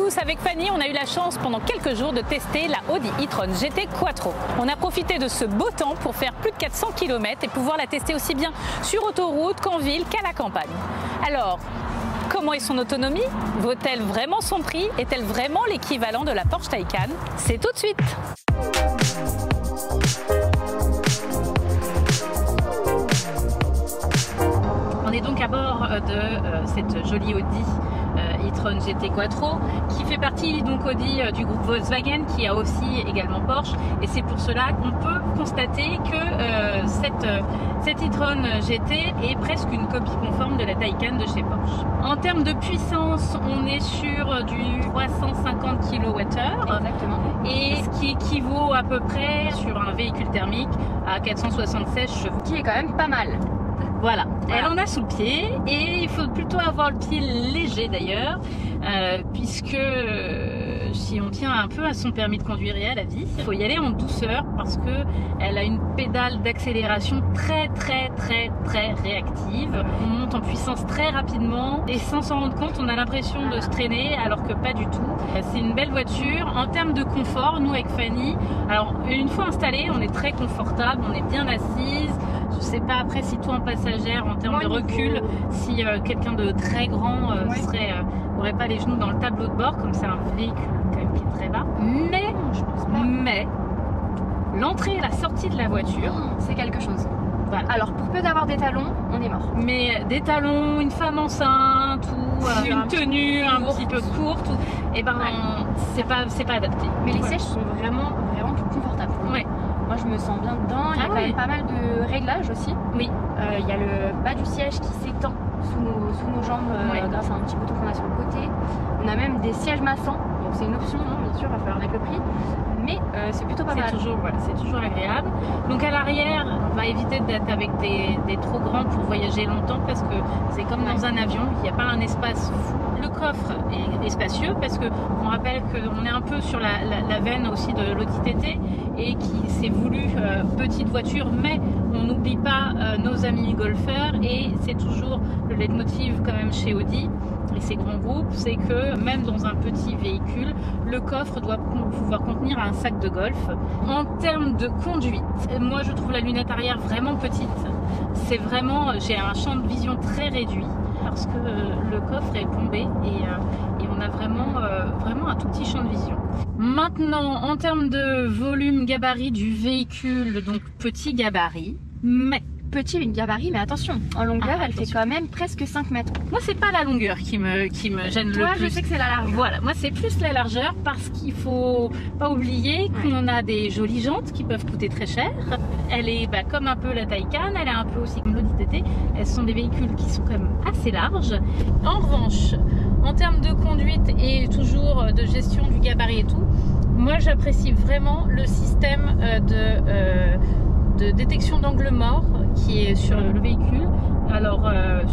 tous, avec Fanny, on a eu la chance pendant quelques jours de tester la Audi e-tron GT Quattro. On a profité de ce beau temps pour faire plus de 400 km et pouvoir la tester aussi bien sur autoroute qu'en ville qu'à la campagne. Alors, comment est son autonomie? Vaut-elle vraiment son prix? Est-elle vraiment l'équivalent de la Porsche Taycan? C'est tout de suite. On est donc à bord de cette jolie Audi e-tron GT Quattro qui fait partie donc Audi du groupe Volkswagen, qui a aussi également Porsche, et c'est pour cela qu'on peut constater que cette e-tron GT est presque une copie conforme de la Taycan de chez Porsche. En termes de puissance, on est sur du 350 kWh. Exactement. Et ce qui équivaut à peu près sur un véhicule thermique à 476 chevaux. Qui est quand même pas mal. Voilà, elle en a sous le pied, et il faut plutôt avoir le pied léger d'ailleurs, puisque si on tient un peu à son permis de conduire et à la vie, il faut y aller en douceur parce que elle a une pédale d'accélération très réactive. On monte en puissance très rapidement et sans s'en rendre compte, on a l'impression de se traîner alors que pas du tout. C'est une belle voiture. En termes de confort, nous avec Fanny, alors une fois installée, on est très confortable, on est bien assise. Je sais pas après si toi en passagère, en termes de recul, si quelqu'un de très grand aurait pas les genoux dans le tableau de bord, comme c'est un véhicule quand même qui est très bas. Mais, mais l'entrée et la sortie de la voiture, c'est quelque chose. Voilà. Alors pour peu d'avoir des talons, on est mort. Mais des talons, une femme enceinte ou une tenue un petit peu courte, et ben c'est pas adapté. Mais les sièges sont vraiment confortables. Ouais. Moi je me sens bien dedans, il y a quand même pas mal de réglages aussi. Oui. Il y a le bas du siège qui s'étend sous nos jambes grâce à un petit bouton qu'on a sur le côté. On a même des sièges massants, donc c'est une option, bien sûr, il va falloir mettre le prix. Mais c'est plutôt pas mal. C'est toujours agréable. Donc à l'arrière, on va éviter d'être avec des trop grands pour voyager longtemps, parce que c'est comme dans un avion, il n'y a pas un espace fou. Le coffre est spacieux parce qu'on rappelle qu'on est un peu sur la veine aussi de l'Audi TT et qui s'est voulu petite voiture, mais on n'oublie pas nos amis golfeurs, et c'est toujours le leitmotiv quand même chez Audi et ces grands groupes, c'est que même dans un petit véhicule, le coffre doit pouvoir contenir un sac de golf. En termes de conduite, moi je trouve la lunette arrière vraiment petite. C'est vraiment, j'ai un champ de vision très réduit parce que le coffre est plombé et on a vraiment un tout petit champ de vision. Maintenant, en termes de volume gabarit du véhicule, donc petit gabarit, mais petit gabarit, mais attention, en longueur, elle fait quand même presque 5 mètres. Moi, c'est pas la longueur qui me gêne le plus. Toi, je sais que c'est la largeur. Voilà, moi, c'est plus la largeur, parce qu'il faut pas oublier qu'on a des jolies jantes qui peuvent coûter très cher. Elle est comme un peu la Taycan, elle est un peu aussi comme l'Audi TT. Elles sont des véhicules qui sont quand même assez larges. En revanche, en termes de conduite et toujours de gestion du gabarit et tout, moi, j'apprécie vraiment le système de détection d'angle mort qui est sur le véhicule. Alors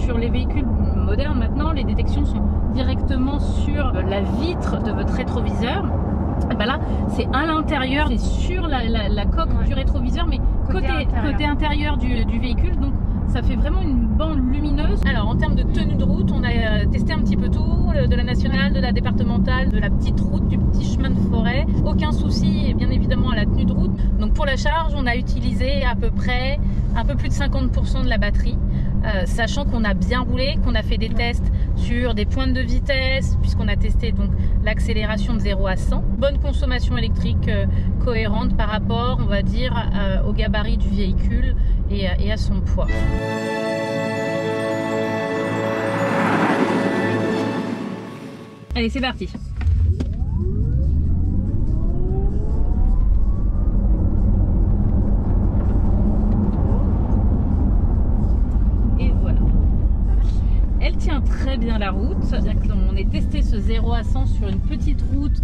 sur les véhicules modernes maintenant, les détections sont directement sur la vitre de votre rétroviseur. Et ben là c'est à l'intérieur, c'est sur la coque du rétroviseur, mais côté intérieur du véhicule, donc ça fait vraiment une bande lumineuse. Alors en termes de tenue de route, on a testé un petit peu tout, de la nationale, de la départementale, de la petite route, du petit chemin de forêt. Aucun souci, bien évidemment, à la tenue de route. Donc pour la charge, on a utilisé à peu près un peu plus de 50% de la batterie, sachant qu'on a bien roulé, qu'on a fait des tests sur des pointes de vitesse, puisqu'on a testé donc l'accélération de 0 à 100. Bonne consommation électrique cohérente par rapport, on va dire, au gabarit du véhicule et à son poids. Allez, c'est parti. Et voilà. Elle tient très bien la route. C'est-à-dire qu'on est testé ce 0 à 100 sur une petite route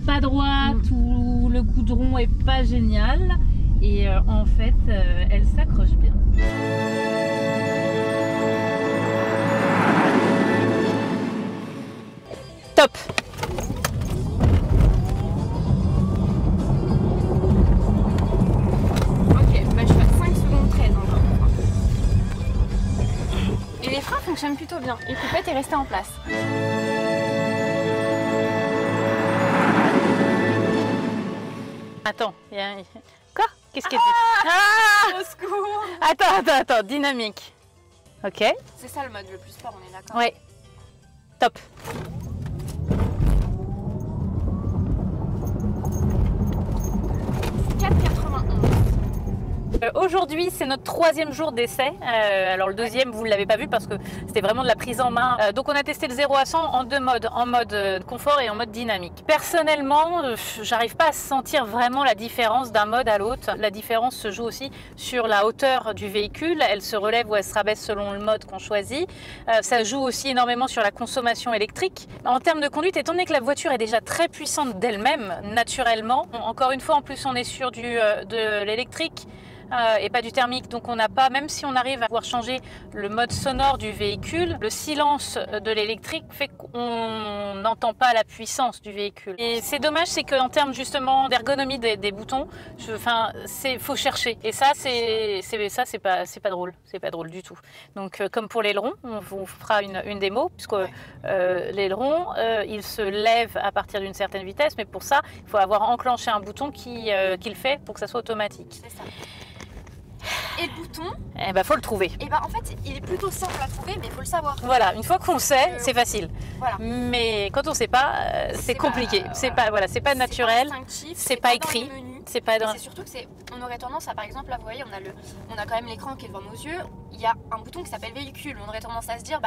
pas droite où le goudron est pas génial. Et en fait, elle s'accroche bien. Top! Ok, bah je suis à 5 secondes 13 encore. Et les freins fonctionnent plutôt bien. Et Poupette est restée en place. Attends, quoi? Qu'est-ce qu'elle dit? Ah! Au secours! Attends, dynamique. Ok. C'est ça le mode le plus fort, on est d'accord? Ouais. Top. Aujourd'hui, c'est notre 3e jour d'essai. Alors le deuxième, vous ne l'avez pas vu parce que c'était vraiment de la prise en main. Donc on a testé le 0 à 100 en 2 modes, en mode confort et en mode dynamique. Personnellement, j'arrive pas à sentir vraiment la différence d'un mode à l'autre. La différence se joue aussi sur la hauteur du véhicule. Elle se relève ou elle se rabaisse selon le mode qu'on choisit. Ça joue aussi énormément sur la consommation électrique. En termes de conduite, étant donné que la voiture est déjà très puissante d'elle-même, naturellement, encore une fois, en plus on est sur de l'électrique, et pas du thermique, donc on n'a pas, même si on arrive à pouvoir changer le mode sonore du véhicule, le silence de l'électrique fait qu'on n'entend pas la puissance du véhicule. Et c'est dommage, c'est qu'en termes justement d'ergonomie des boutons, faut chercher. Et ça, c'est pas drôle, c'est pas drôle du tout. Donc comme pour l'aileron, on vous fera une démo, puisque l'aileron, il se lève à partir d'une certaine vitesse, mais pour ça, il faut avoir enclenché un bouton qui le fait pour que ça soit automatique. C'est ça. Et le bouton, eh ben, faut le trouver. Et ben, en fait, il est plutôt simple à trouver, mais il faut le savoir. Voilà, une fois qu'on le sait, c'est facile. Voilà. Mais quand on ne sait pas, c'est compliqué. C'est pas naturel, c'est pas écrit. C'est surtout que on aurait tendance à, par exemple, là, vous voyez, on a quand même l'écran qui est devant nos yeux. Il y a un bouton qui s'appelle véhicule. On aurait tendance à se dire,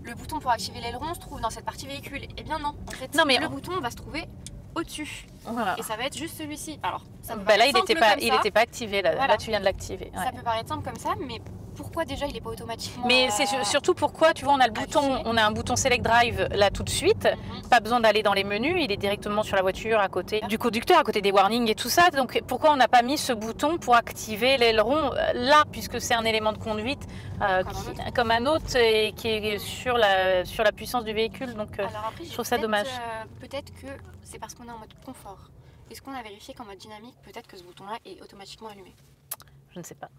le bouton pour activer l'aileron se trouve dans cette partie véhicule. Eh bien non, en fait, le bouton va se trouver au-dessus. Voilà. Et ça va être juste celui-ci. Alors, ça peut là, il n'était pas activé. Là, voilà. Là, tu viens de l'activer. Ouais. Ça peut paraître simple comme ça, mais pourquoi déjà il n'est pas automatiquement... Mais c'est surtout pourquoi, tu vois, on a un bouton Select Drive là tout de suite. Pas besoin d'aller dans les menus, il est directement sur la voiture, à côté du conducteur, à côté des warnings et tout ça. Donc pourquoi on n'a pas mis ce bouton pour activer l'aileron là, puisque c'est un élément de conduite comme un autre et qui est sur la puissance du véhicule. Donc alors après, je trouve ça dommage. Peut-être que c'est parce qu'on est en mode confort. Est-ce qu'on a vérifié qu'en mode dynamique, peut-être que ce bouton-là est automatiquement allumé? Je ne sais pas.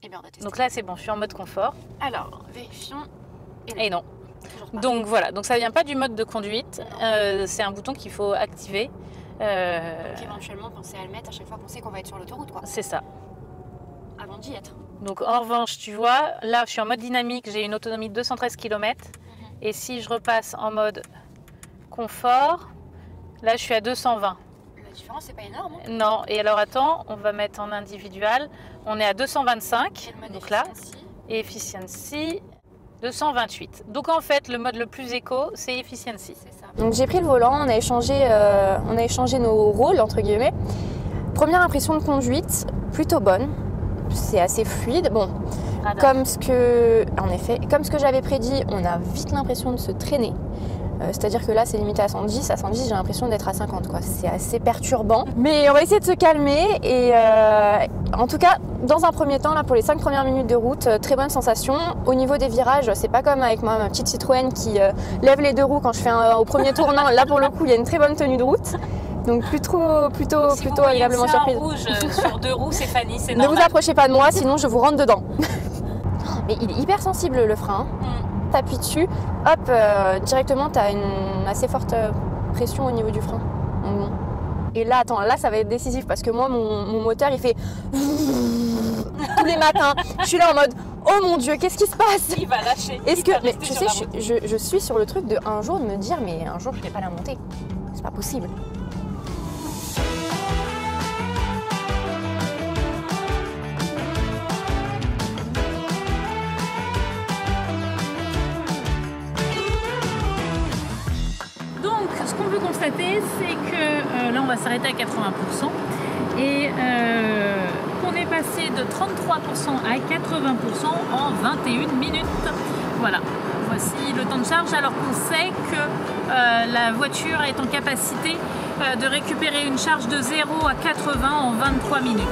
Eh bien, on va tester. Donc là, c'est bon, je suis en mode confort. Alors, vérifions. Et non. Donc voilà, donc ça vient pas du mode de conduite. C'est un bouton qu'il faut activer. Donc éventuellement, penser à le mettre à chaque fois qu'on sait qu'on va être sur l'autoroute, quoi. C'est ça. Avant d'y être. Donc en revanche, tu vois, là, je suis en mode dynamique, j'ai une autonomie de 213 km. Et si je repasse en mode confort, là, je suis à 220. La différence, c'est pas énorme. Hein. Non, et alors attends, on va mettre en individuel. On est à 225, donc là, et Efficiency 228. Donc en fait, le mode le plus éco, c'est Efficiency. C'est ça. Donc j'ai pris le volant, on a échangé nos rôles, entre guillemets. Première impression de conduite, plutôt bonne. C'est assez fluide. Bon, comme ce que j'avais prédit, on a vite l'impression de se traîner. C'est-à-dire que là, c'est limité à 110. À 110, j'ai l'impression d'être à 50, quoi. C'est assez perturbant. Mais on va essayer de se calmer. Et en tout cas, dans un premier temps, là, pour les 5 premières minutes de route, très bonne sensation. Au niveau des virages, c'est pas comme avec ma petite Citroën qui lève les deux roues quand je fais au premier tournant. Là, pour le coup, il y a une très bonne tenue de route. Donc plutôt agréablement surprise. Rouge sur 2 roues, c'est Fanny, c'est normal. Ne vous approchez pas de moi, sinon je vous rentre dedans. Mais il est hyper sensible, le frein. T'appuies dessus, hop, directement t'as une assez forte pression au niveau du frein. Et là, attends, là ça va être décisif parce que moi mon moteur il fait tous les matins. Je suis là en mode oh mon Dieu, qu'est-ce qui se passe? Il va lâcher. Mais tu sais, je suis sur le truc de un jour de me dire mais un jour je vais pas la monter. C'est pas possible. Ce qu'on peut constater, c'est que là on va s'arrêter à 80% et qu'on est passé de 33% à 80% en 21 minutes. Voilà, voici le temps de charge alors qu'on sait que la voiture est en capacité de récupérer une charge de 0 à 80 en 23 minutes.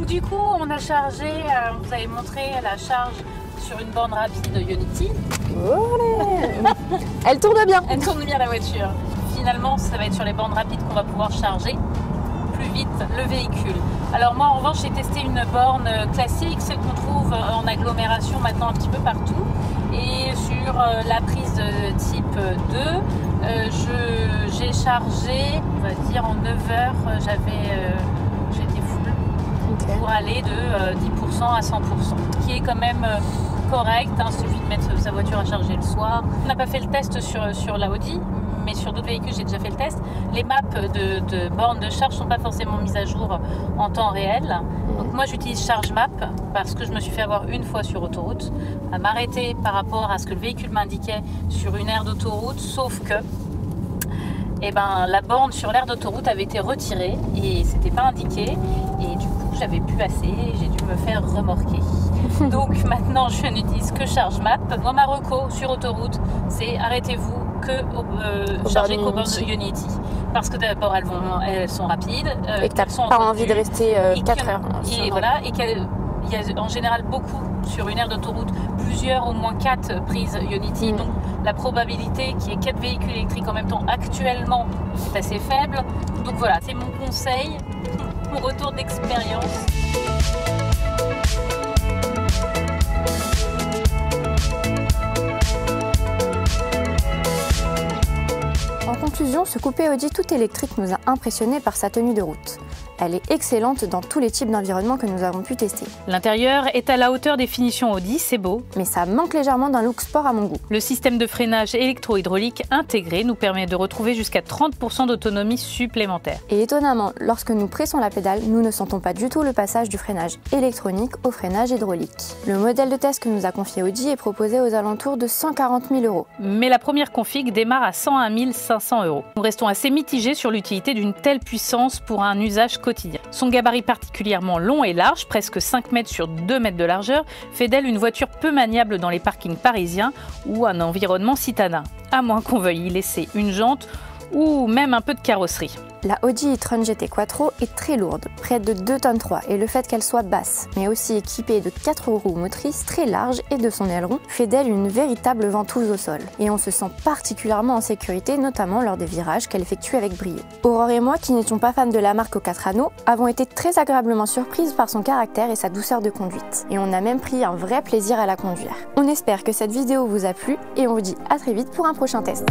Du coup, on a chargé, on vous avait montré la charge sur une borne rapide Ionity. Elle tourne bien. Elle tourne bien la voiture. Finalement, ça va être sur les bornes rapides qu'on va pouvoir charger plus vite le véhicule. Alors moi en revanche j'ai testé une borne classique, celle qu'on trouve en agglomération maintenant un petit peu partout. Et sur la prise type 2, j'ai chargé, on va dire en 9 heures, j'étais full pour aller de 10% à 100%, qui est quand même correct, hein, il suffit de mettre sa voiture à charger le soir. On n'a pas fait le test sur la Audi, mais sur d'autres véhicules j'ai déjà fait le test. Les maps de bornes de charge ne sont pas forcément mises à jour en temps réel. Donc moi j'utilise ChargeMap parce que je me suis fait avoir une fois sur autoroute à m'arrêter par rapport à ce que le véhicule m'indiquait sur une aire d'autoroute, sauf que la borne sur l'aire d'autoroute avait été retirée et c'était pas indiqué, et du coup j'avais plus assez et j'ai dû me faire remorquer. Donc maintenant je n'utilise que ChargeMap. Moi ma reco sur autoroute c'est arrêtez-vous que charger qu'aux bornes Ionity, parce que d'abord elles sont rapides et que tu n'as pas envie de rester 4 heures. Et voilà, et qu'il y a en général beaucoup sur une aire d'autoroute, plusieurs, au moins 4 prises Ionity. Donc la probabilité qu'il y ait 4 véhicules électriques en même temps actuellement est assez faible. Donc voilà, c'est mon conseil, mon retour d'expérience. En conclusion, ce coupé Audi tout électrique nous a impressionnés par sa tenue de route. Elle est excellente dans tous les types d'environnements que nous avons pu tester. L'intérieur est à la hauteur des finitions Audi, c'est beau. Mais ça manque légèrement d'un look sport à mon goût. Le système de freinage électro-hydraulique intégré nous permet de retrouver jusqu'à 30% d'autonomie supplémentaire. Et étonnamment, lorsque nous pressons la pédale, nous ne sentons pas du tout le passage du freinage électronique au freinage hydraulique. Le modèle de test que nous a confié Audi est proposé aux alentours de 140 000 €. Mais la première config démarre à 101 500 €. Nous restons assez mitigés sur l'utilité d'une telle puissance pour un usage quotidien. Son gabarit particulièrement long et large, presque 5 mètres sur 2 mètres de largeur, fait d'elle une voiture peu maniable dans les parkings parisiens ou un environnement citadin, à moins qu'on veuille y laisser une jante ou même un peu de carrosserie. La Audi e-tron GT Quattro est très lourde, près de 2,3 tonnes, et le fait qu'elle soit basse, mais aussi équipée de 4 roues motrices très larges et de son aileron, fait d'elle une véritable ventouse au sol. Et on se sent particulièrement en sécurité, notamment lors des virages qu'elle effectue avec brio. Aurore et moi, qui n'étions pas fans de la marque aux 4 anneaux, avons été très agréablement surprises par son caractère et sa douceur de conduite. Et on a même pris un vrai plaisir à la conduire. On espère que cette vidéo vous a plu et on vous dit à très vite pour un prochain test.